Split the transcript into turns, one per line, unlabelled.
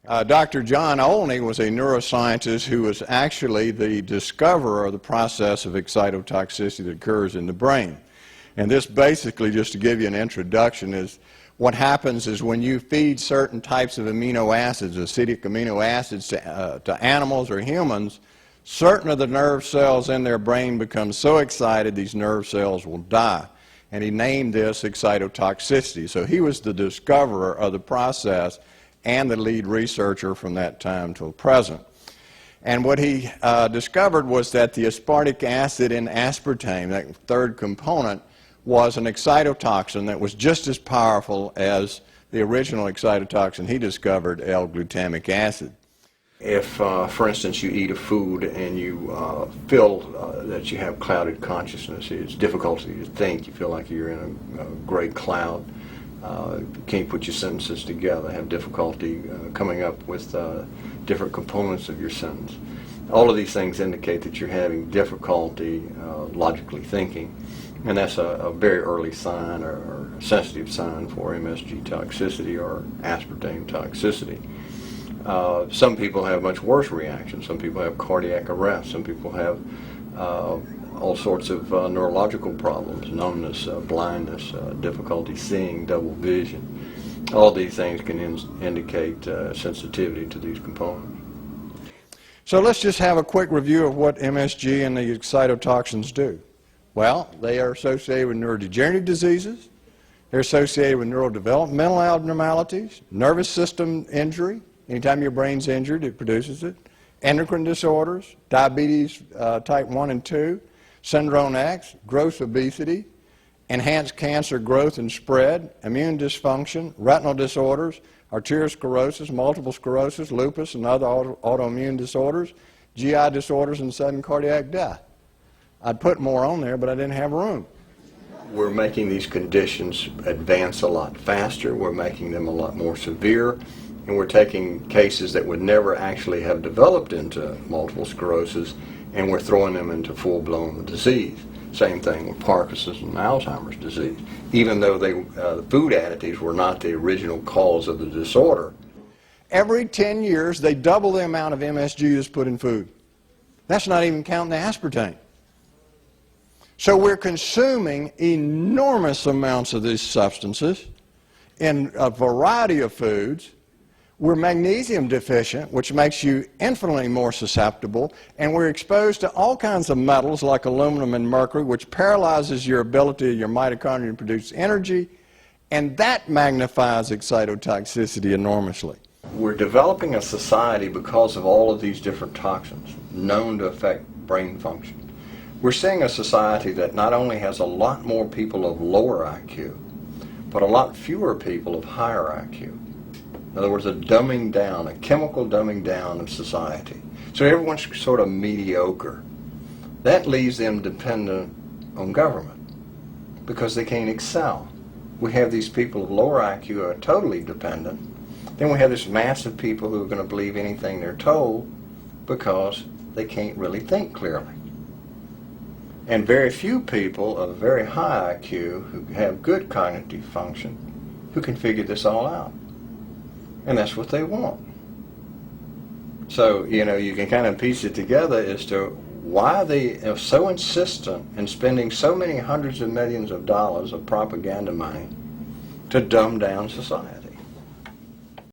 Dr. John Olney was a neuroscientist who was actually the discoverer of the process of excitotoxicity that occurs in the brain. And this basically, just to give you an introduction, is what happens is when you feed certain types of amino acids, acidic amino acids, to animals or humans, certain of the nerve cells in their brain become so excited these nerve cells will die. And he named this excitotoxicity. So he was the discoverer of the process and the lead researcher from that time till present. And what he discovered was that the aspartic acid in aspartame, that third component, was an excitotoxin that was just as powerful as the original excitotoxin he discovered, L-glutamic acid. If, for instance, you eat a food and you feel that you have clouded consciousness, it's difficult to think, you feel like you're in a gray cloud, can't put your sentences together, have difficulty coming up with different components of your sentence. All of these things indicate that you're having difficulty logically thinking, and that's a very early sign or sensitive sign for MSG toxicity or aspartame toxicity. Some people have much worse reactions. Some people have cardiac arrest. Some people have all sorts of neurological problems, numbness, blindness, difficulty seeing, double vision. All these things can indicate sensitivity to these components. So let's just have a quick review of what MSG and the excitotoxins do. Well, they are associated with neurodegenerative diseases. They're associated with neurodevelopmental abnormalities, nervous system injury. Anytime your brain's injured, it produces it. Endocrine disorders, diabetes type 1 and 2, syndrome X, gross obesity, enhanced cancer growth and spread, immune dysfunction, retinal disorders, arteriosclerosis, multiple sclerosis, lupus, and other autoimmune disorders, GI disorders, and sudden cardiac death. I'd put more on there, but I didn't have room. We're making these conditions advance a lot faster. We're making them a lot more severe. And we're taking cases that would never actually have developed into multiple sclerosis, and we're throwing them into full-blown disease. Same thing with Parkinson's and Alzheimer's disease. Even though the food additives were not the original cause of the disorder. Every 10 years, they double the amount of MSG that's put in food. That's not even counting the aspartame. So we're consuming enormous amounts of these substances in a variety of foods. We're magnesium deficient, which makes you infinitely more susceptible, and we're exposed to all kinds of metals like aluminum and mercury, which paralyzes your ability of your mitochondria to produce energy, and that magnifies excitotoxicity enormously. We're developing a society because of all of these different toxins known to affect brain function. We're seeing a society that not only has a lot more people of lower IQ, but a lot fewer people of higher IQ. In other words, a dumbing down, a chemical dumbing down of society. So everyone's sort of mediocre. That leaves them dependent on government because they can't excel. We have these people of lower IQ who are totally dependent. Then we have this mass of people who are going to believe anything they're told because they can't really think clearly. And very few people of very high IQ who have good cognitive function who can figure this all out. And that's what they want. So, you can kind of piece it together as to why they are so insistent in spending so many hundreds of millions of dollars of propaganda money to dumb down society.